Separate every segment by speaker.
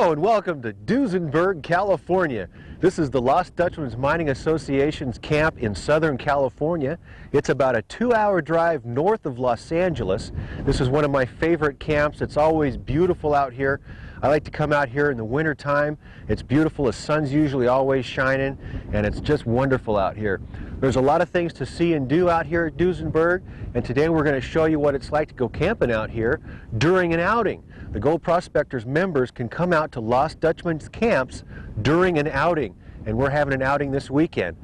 Speaker 1: Hello and welcome to Duisenberg, California. This is the Lost Dutchman's Mining Association's camp in Southern California. It's about a 2-hour drive north of Los Angeles. This is one of my favorite camps. It's always beautiful out here. I like to come out here in the winter time. It's beautiful. The sun's usually always shining and it's just wonderful out here. There's a lot of things to see and do out here at Duisenberg, and today we're going to show you what it's like to go camping out here during an outing. The Gold Prospectors members can come out to Lost Dutchman's camps during an outing, and we're having an outing this weekend.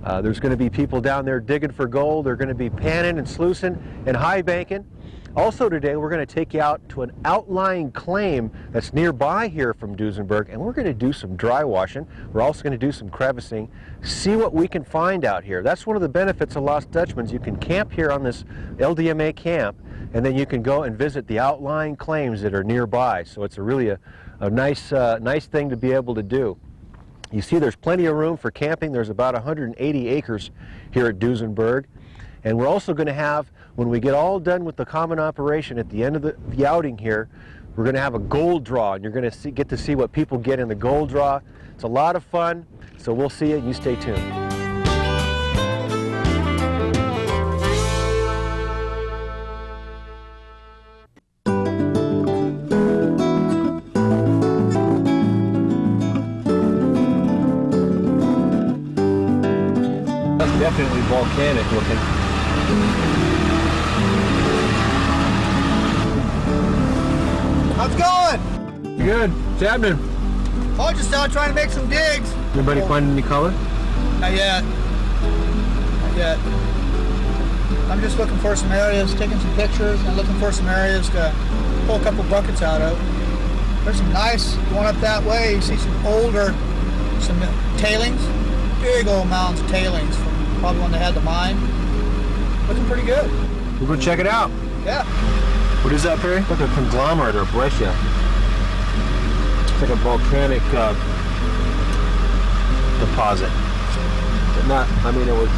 Speaker 1: There's going to be people down there digging for gold. They're going to be panning and sluicing and high banking. Also today we're going to take you out to an outlying claim that's nearby here from Duisenberg, and we're going to do some dry washing. We're also going to do some crevicing, see what we can find out here. That's one of the benefits of Lost Dutchman's. You can camp here on this LDMA camp, and then you can go and visit the outlying claims that are nearby. So it's really a nice thing to be able to do. You see there's plenty of room for camping. There's about 180 acres here at Duisenberg. And we're also going to have, when we get all done with the common operation at the end of the outing here, we're going to have a gold draw, and you're going to get to see what people get in the gold draw. It's a lot of fun, so we'll see you. You stay tuned. That's definitely volcanic looking.
Speaker 2: How's it going?
Speaker 1: Good. What's happening?
Speaker 2: Oh, just out trying to make some digs.
Speaker 1: Anybody find any color?
Speaker 2: Not yet. Not yet. I'm just looking for some areas, taking some pictures, and looking for some areas to pull a couple buckets out of. There's some nice, going up that way, you see some older, some tailings, big old mounds of tailings from probably when they had the mine. Looking pretty good.
Speaker 1: We'll go check it out.
Speaker 2: Yeah.
Speaker 1: What is that, Perry? It's like a conglomerate or a breccia. It's like a volcanic deposit. But not, I mean, it was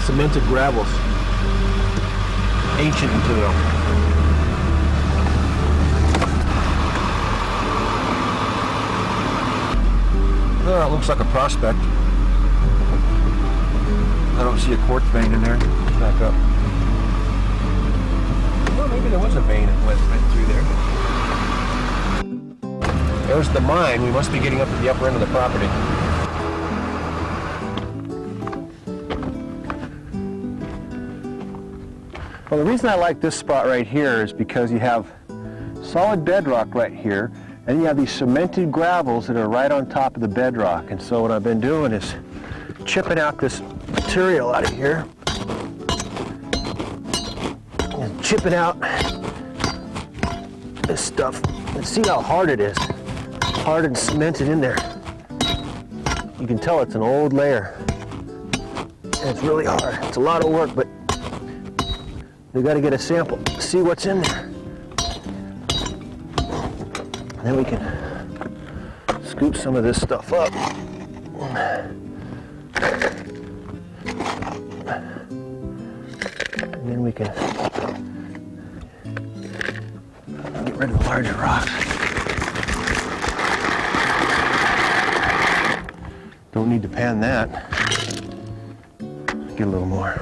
Speaker 1: cemented gravels. Ancient material. Oh, it looks like a prospect. I don't see a quartz vein in there. Back up. Well, maybe there was a vein that went right through there. There's the mine. We must be getting up to the upper end of the property. Well, the reason I like this spot right here is because you have solid bedrock right here, and you have these cemented gravels that are right on top of the bedrock. And so what I've been doing is chipping out this material out of here. And chipping out this stuff. And see how hard it is. Hard and cemented in there. You can tell it's an old layer. And it's really hard. It's a lot of work, but we got to get a sample, see what's in there. And then we can scoop some of this stuff up. And then we can get rid of the larger rocks. Don't need to pan that. Get a little more.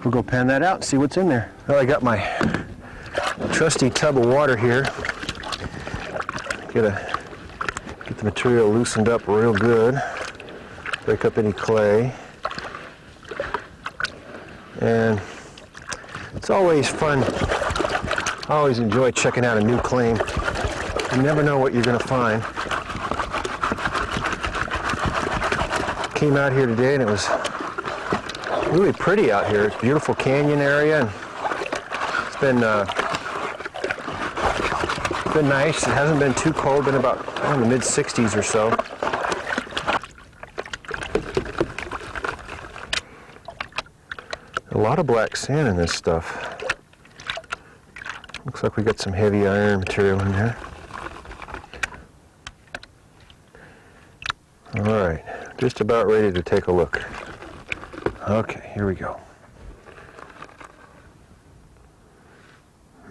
Speaker 1: We'll go pan that out and see what's in there. Well, I got my trusty tub of water here. Gotta get the material loosened up real good. Break up any clay. And it's always fun. I always enjoy checking out a new claim. You never know what you're gonna find. Came out here today and it was really pretty out here. It's a beautiful canyon area, and it's been nice. It hasn't been too cold. Been about in the mid-60s or so. A lot of black sand in this stuff. Looks like we got some heavy iron material in there. All right. just about ready to take a look. Okay, here we go.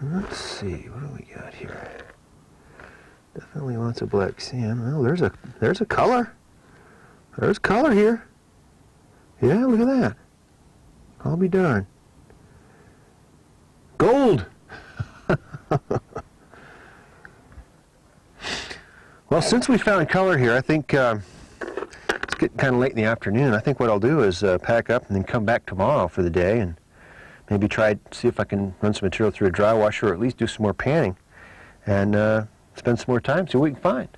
Speaker 1: Let's see, what do we got here? Definitely lots of black sand. Well, there's a color. There's color here. Yeah, look at that. I'll be darned. Gold! Well, since we found color here, I think it's getting kind of late in the afternoon. I think what I'll do is pack up and then come back tomorrow for the day and maybe try to see if I can run some material through a dry washer or at least do some more panning and spend some more time, see what we can find.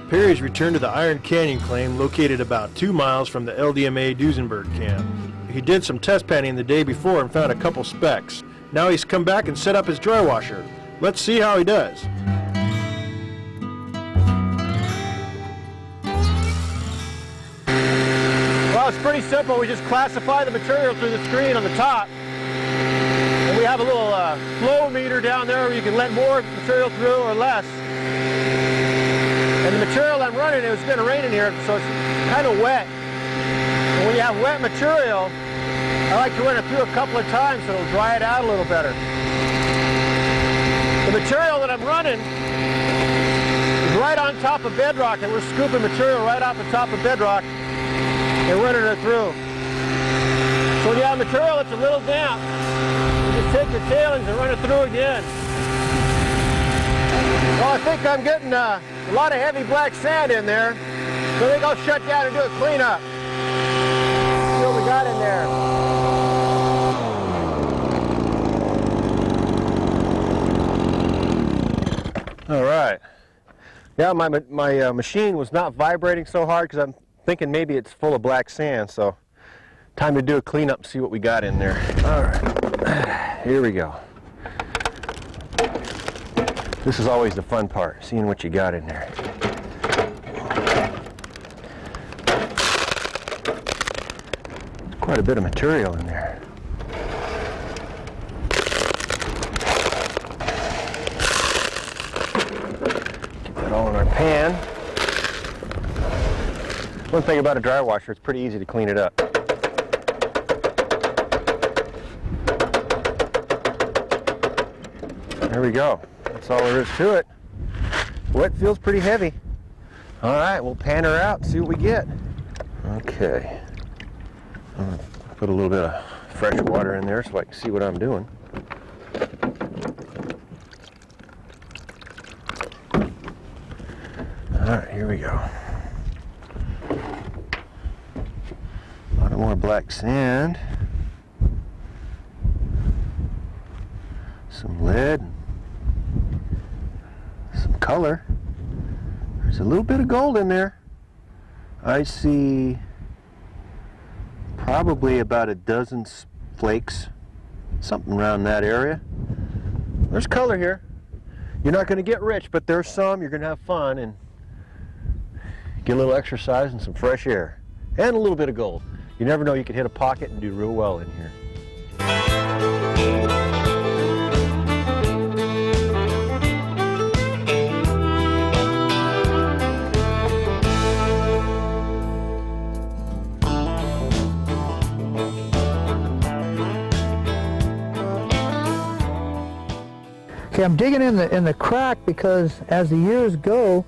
Speaker 3: Perry's returned to the Iron Canyon claim located about 2 miles from the LDMA Duisenberg camp. He did some test panning the day before and found a couple specks. Now he's come back and set up his dry washer. Let's see how he does.
Speaker 1: Well, it's pretty simple. We just classify the material through the screen on the top. And we have a little flow meter down there where you can let more material through or less. And the material I'm running, it was going to rain in here, so it's kind of wet. And when you have wet material, I like to run it through a couple of times so it'll dry it out a little better. The material that I'm running is right on top of bedrock, and we're scooping material right off the top of bedrock and running it through. So when you have material that's a little damp, you just take your tailings and run it through again. Well, I think I'm getting a lot of heavy black sand in there, so I think I'll shut down and do a cleanup. See what we got in there. All right. Yeah, my machine was not vibrating so hard because I'm thinking maybe it's full of black sand, so time to do a cleanup and see what we got in there. All right, here we go. This is always the fun part, seeing what you got in there. Quite a bit of material in there. Get that all in our pan. One thing about a dry washer, it's pretty easy to clean it up. There we go. That's all there is to it. Wet feels pretty heavy. All right, we'll pan her out and see what we get. Okay. I'm going to put a little bit of fresh water in there so I can see what I'm doing. All right, here we go. A lot more black sand. Some lead. Some color. There's a little bit of gold in there. I see probably about a dozen flakes, something around that area. There's color here. You're not going to get rich, but there's some. You're going to have fun and get a little exercise and some fresh air and a little bit of gold. You never know, you could hit a pocket and do real well in here.
Speaker 2: Okay, I'm digging in the crack because as the years go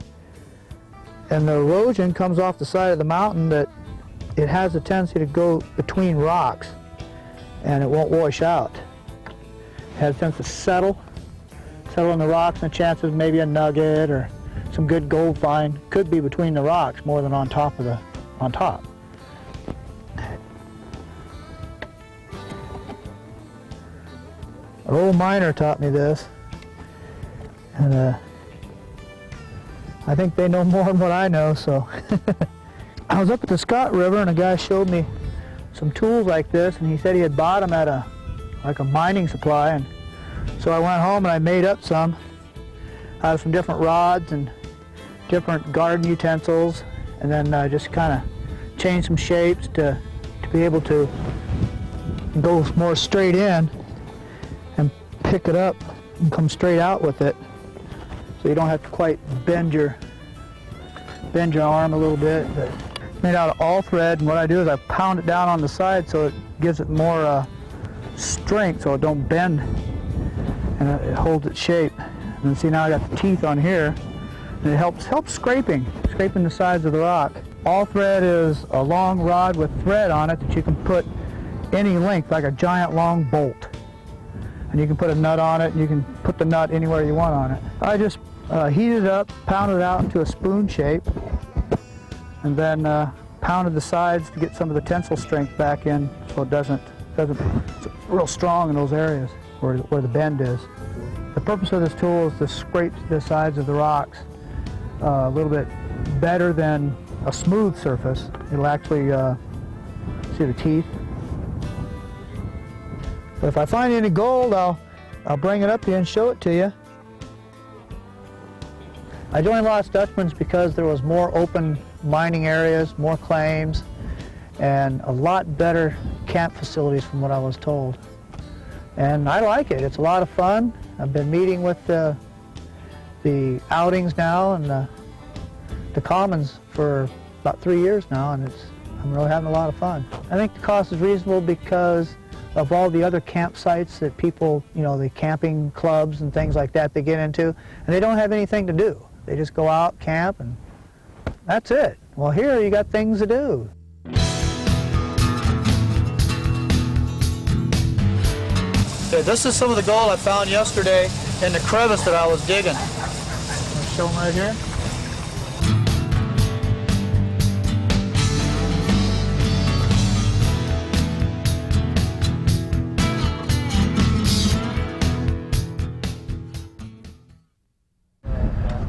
Speaker 2: and the erosion comes off the side of the mountain, that it has a tendency to go between rocks and it won't wash out. It has a tendency to settle in the rocks, and the chances maybe a nugget or some good gold find could be between the rocks more than on top. An old miner taught me this. And I think they know more than what I know, so. I was up at the Scott River and a guy showed me some tools like this, and he said he had bought them at a like a mining supply. And so I went home and I made up some out of some different rods and different garden utensils, and then just kind of changed some shapes to be able to go more straight in and pick it up and come straight out with it, so you don't have to quite bend your arm a little bit. But it's made out of all thread, and what I do is I pound it down on the side so it gives it more strength, so it don't bend, and it holds its shape. And then see, now I got the teeth on here, and it helps scraping the sides of the rock. All thread is a long rod with thread on it that you can put any length, like a giant long bolt. And you can put a nut on it, and you can put the nut anywhere you want on it. I just heated it up, pounded it out into a spoon shape, and then pounded the sides to get some of the tensile strength back in, so it's real strong in those areas where the bend is. The purpose of this tool is to scrape the sides of the rocks a little bit better than a smooth surface. It'll actually, see the teeth? But if I find any gold, I'll bring it up here and show it to you. I joined Lost Dutchman's because there was more open mining areas, more claims, and a lot better camp facilities from what I was told. And I like it. It's a lot of fun. I've been meeting with the outings now and the commons for about 3 years now, and I'm really having a lot of fun. I think the cost is reasonable because of all the other campsites that people, the camping clubs and things like that they get into, and they don't have anything to do. They just go out, camp, and that's it. Well, here you got things to do. Okay, this is some of the gold I found yesterday in the crevice that I was digging. I'll show them right here.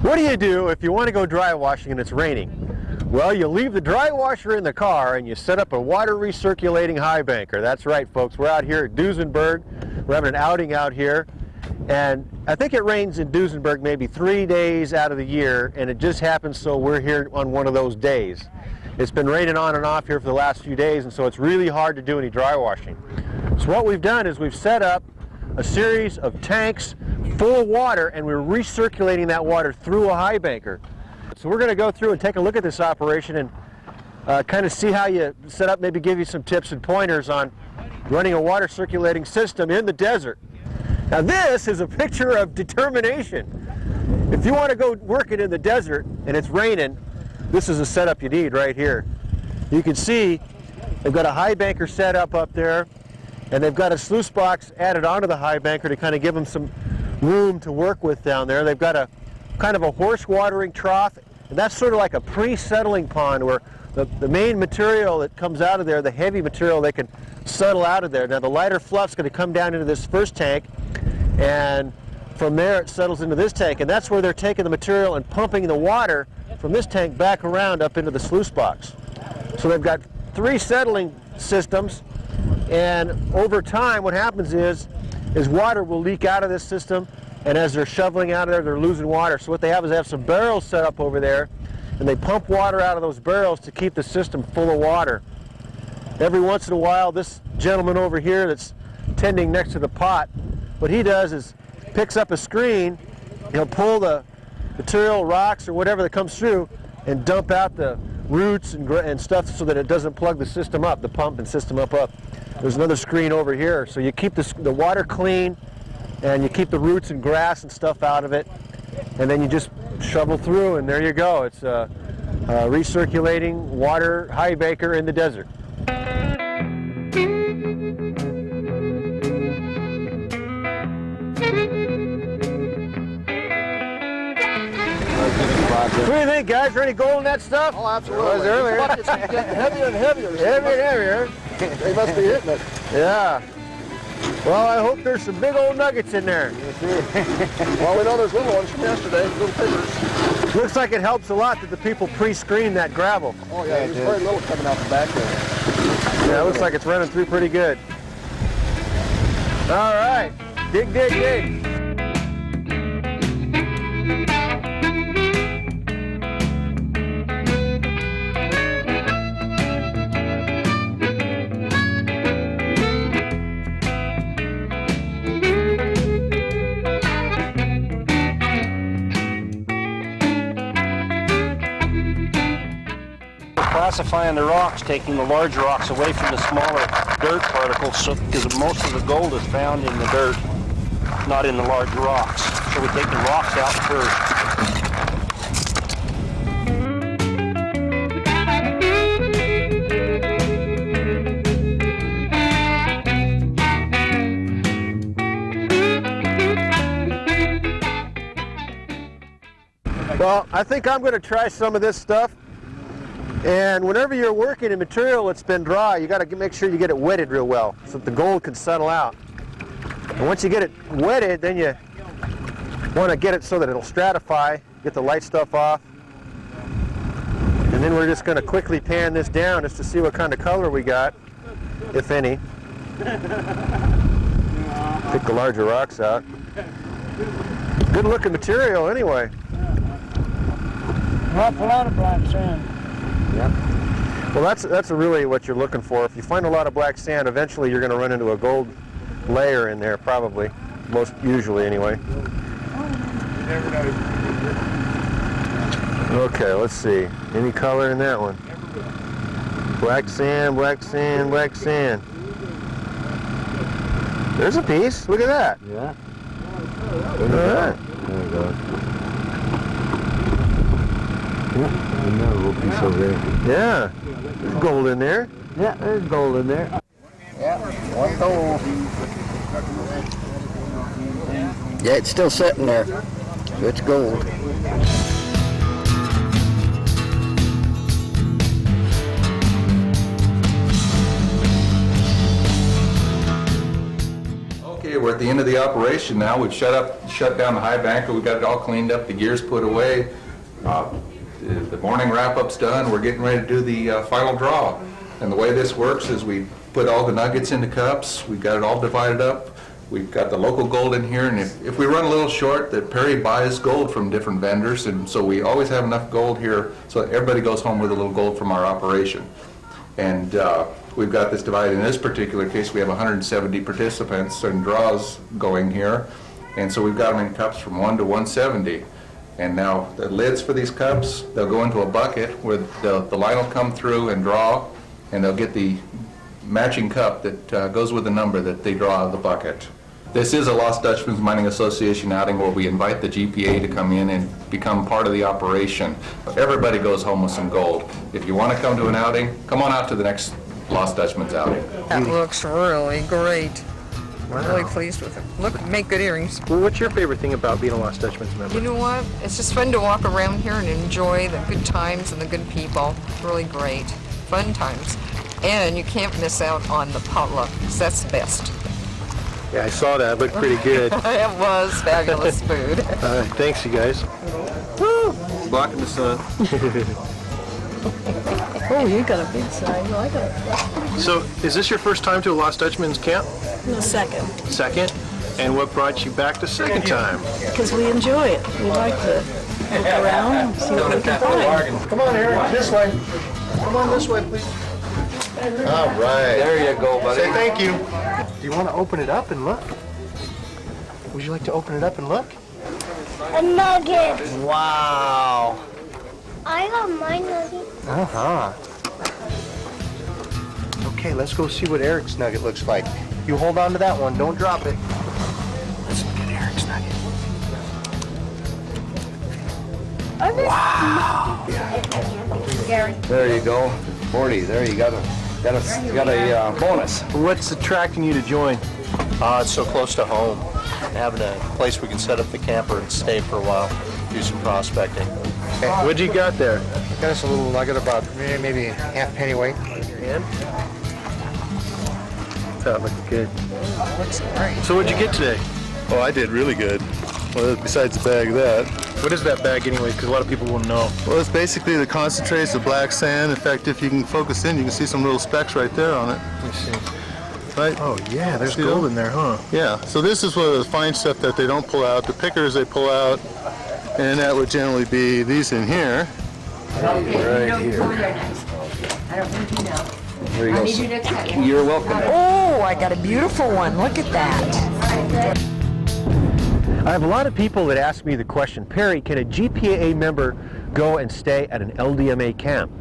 Speaker 1: What do you do if you want to go dry washing and it's raining? Well, you leave the dry washer in the car and you set up a water recirculating high banker. That's right, folks. We're out here at Duisenberg. We're having an outing out here. And I think it rains in Duisenberg maybe 3 days out of the year, and it just happens so we're here on one of those days. It's been raining on and off here for the last few days, and so it's really hard to do any dry washing. So what we've done is we've set up a series of tanks full of water, and we're recirculating that water through a high banker. So we're going to go through and take a look at this operation and kind of see how you set up, maybe give you some tips and pointers on running a water circulating system in the desert. Now this is a picture of determination. If you want to go work it in the desert and it's raining, this is a setup you need right here. You can see they've got a high banker set up there, and they've got a sluice box added onto the high banker to kind of give them some room to work with down there. They've got a kind of a horse watering trough, and that's sort of like a pre-settling pond where the main material that comes out of there, the heavy material, they can settle out of there. Now the lighter fluff's going to come down into this first tank, and from there it settles into this tank, and that's where they're taking the material and pumping the water from this tank back around up into the sluice box. So they've got 3 settling systems, and over time what happens is water will leak out of this system, and as they're shoveling out of there, they're losing water. So what they have is they have some barrels set up over there, and they pump water out of those barrels to keep the system full of water. Every once in a while, this gentleman over here that's tending next to the pot, what he does is picks up a screen, he'll pull the material, rocks or whatever that comes through, and dump out the roots and stuff so that it doesn't plug the system up, the pump and system up. There's another screen over here, so you keep the water clean, and you keep the roots and grass and stuff out of it, and then you just shovel through, and there you go. It's a recirculating water high banker in the desert. What do you think, guys? Any gold in that stuff?
Speaker 4: Oh, absolutely.
Speaker 1: It was earlier.
Speaker 4: It's getting heavier and heavier.
Speaker 1: Heavier and heavier.
Speaker 4: They must be hitting it.
Speaker 1: Yeah. Well, I hope there's some big old nuggets in there.
Speaker 4: Well, we know there's little ones from yesterday, little figures.
Speaker 1: Looks like it helps a lot that the people pre-screen that gravel.
Speaker 4: Oh, yeah, there's very little coming out the back there.
Speaker 1: Yeah, it looks like it's running through pretty good. All right, dig, dig, dig.
Speaker 5: Classifying the rocks, taking the larger rocks away from the smaller dirt particles, so because most of the gold is found in the dirt, not in the large rocks. So we take the rocks out first.
Speaker 1: Well, I think I'm going to try some of this stuff. And whenever you're working in material that's been dry, you got to make sure you get it wetted real well so that the gold can settle out. And once you get it wetted, then you want to get it so that it'll stratify, get the light stuff off. And then we're just going to quickly pan this down just to see what kind of color we got, if any. Pick the larger rocks out. Good looking material anyway.
Speaker 2: Not a lot of black sand.
Speaker 1: Yeah. Well, that's really what you're looking for. If you find a lot of black sand, eventually you're going to run into a gold layer in there, probably. Most usually, anyway. Okay, let's see. Any color in that one? Black sand, black sand, black sand. There's a piece. Look at that.
Speaker 5: Yeah.
Speaker 1: All right.
Speaker 5: There we go. Another little piece over there.
Speaker 1: Yeah. There's gold in there.
Speaker 5: Yeah, there's gold in there.
Speaker 2: Yeah, one gold.
Speaker 5: Yeah, it's still sitting there. It's gold.
Speaker 6: Okay, we're at the end of the operation now. We've shut down the high banker. We've got it all cleaned up, the gears put away. The morning wrap-up's done. We're getting ready to do the final draw. And the way this works is we put all the nuggets into cups. We've got it all divided up. We've got the local gold in here, and if we run a little short, that Perry buys gold from different vendors, and so we always have enough gold here so that everybody goes home with a little gold from our operation. And we've got this divided. In this particular case, we have 170 participants and draws going here, and so we've got them in cups from 1 to 170. And now the lids for these cups, they'll go into a bucket where the line will come through and draw, and they'll get the matching cup that goes with the number that they draw out of the bucket. This is a Lost Dutchman's Mining Association outing where we invite the GPA to come in and become part of the operation. Everybody goes home with some gold. If you want to come to an outing, come on out to the next Lost Dutchman's outing.
Speaker 7: That looks really great. I'm really pleased with it. Look, make good earrings.
Speaker 3: Well, what's your favorite thing about being a Lost Dutchman's member?
Speaker 7: You know what? It's just fun to walk around here and enjoy the good times and the good people. It's really great. Fun times. And you can't miss out on the potluck, 'cause that's the best.
Speaker 3: Yeah, I saw that. It looked pretty good.
Speaker 7: It was fabulous food.
Speaker 3: Thanks, you guys.
Speaker 6: Woo! Blocking the sun.
Speaker 8: Oh, you got a big sign. No, I got a
Speaker 3: So, is this your first time to a Lost Dutchman's camp?
Speaker 8: second.
Speaker 3: Second? And what brought you back the second time?
Speaker 8: Because we enjoy it. We like to look around and see what we can find.
Speaker 2: Come on, Eric, this way. Come on this way, please.
Speaker 1: All right.
Speaker 6: There you go, buddy.
Speaker 3: Say thank you. Do you want to open it up and look? Would you like to open it up and look?
Speaker 9: A nugget.
Speaker 3: Wow.
Speaker 9: I got my nugget.
Speaker 3: Uh-huh. Okay, let's go see what Eric's nugget looks like. You hold on to that one. Don't drop it. Let's look at Eric's nugget.
Speaker 9: Wow. Gary.
Speaker 5: There you go. 40. There you got a bonus.
Speaker 3: What's attracting you to join?
Speaker 10: It's so close to home. Having a place we can set up the camper and stay for a while, do some prospecting.
Speaker 3: What you got there?
Speaker 11: Got us a little nugget about maybe half penny weight.
Speaker 3: And? That looked good.
Speaker 7: Looks great.
Speaker 3: So what'd you get today?
Speaker 11: Oh, I did really good. Well, besides the bag of that.
Speaker 3: What is that bag anyway? Because a lot of people won't know.
Speaker 11: Well, it's basically the concentrates of black sand. In fact, if you can focus in, you can see some little specks right there on it.
Speaker 3: Let me see.
Speaker 11: right?
Speaker 3: Oh yeah, there's
Speaker 11: See
Speaker 3: gold
Speaker 11: them?
Speaker 3: in there, huh?
Speaker 11: Yeah, so this is one of the fine stuff that they don't pull out. The pickers they pull out, and that would generally be these in here.
Speaker 3: Right here.
Speaker 12: I don't think you know.
Speaker 1: There you
Speaker 12: I
Speaker 1: go.
Speaker 12: need you to cut it.
Speaker 1: You're welcome.
Speaker 7: Oh, I got a beautiful one. Look at that.
Speaker 1: I have a lot of people that ask me the question, Perry, can a GPAA member go and stay at an LDMA camp?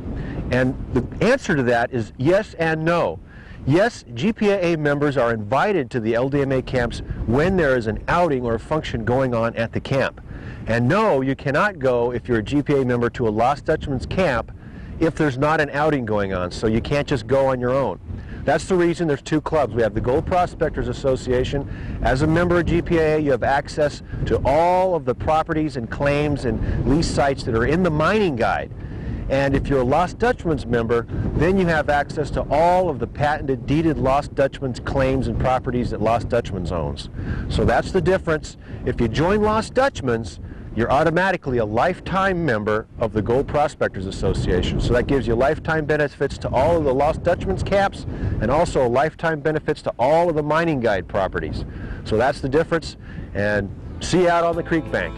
Speaker 1: And the answer to that is yes and no. Yes, GPAA members are invited to the LDMA camps when there is an outing or a function going on at the camp. And no, you cannot go if you're a GPAA member to a Lost Dutchman's camp if there's not an outing going on, so you can't just go on your own. That's the reason there's two clubs. We have the Gold Prospectors Association. As a member of GPAA, you have access to all of the properties and claims and lease sites that are in the mining guide. And if you're a Lost Dutchman's member, then you have access to all of the patented, deeded Lost Dutchman's claims and properties that Lost Dutchman's owns. So that's the difference. If you join Lost Dutchman's, you're automatically a lifetime member of the Gold Prospectors Association. So that gives you lifetime benefits to all of the Lost Dutchman's camps and also lifetime benefits to all of the mining guide properties. So that's the difference, and see you out on the creek bank.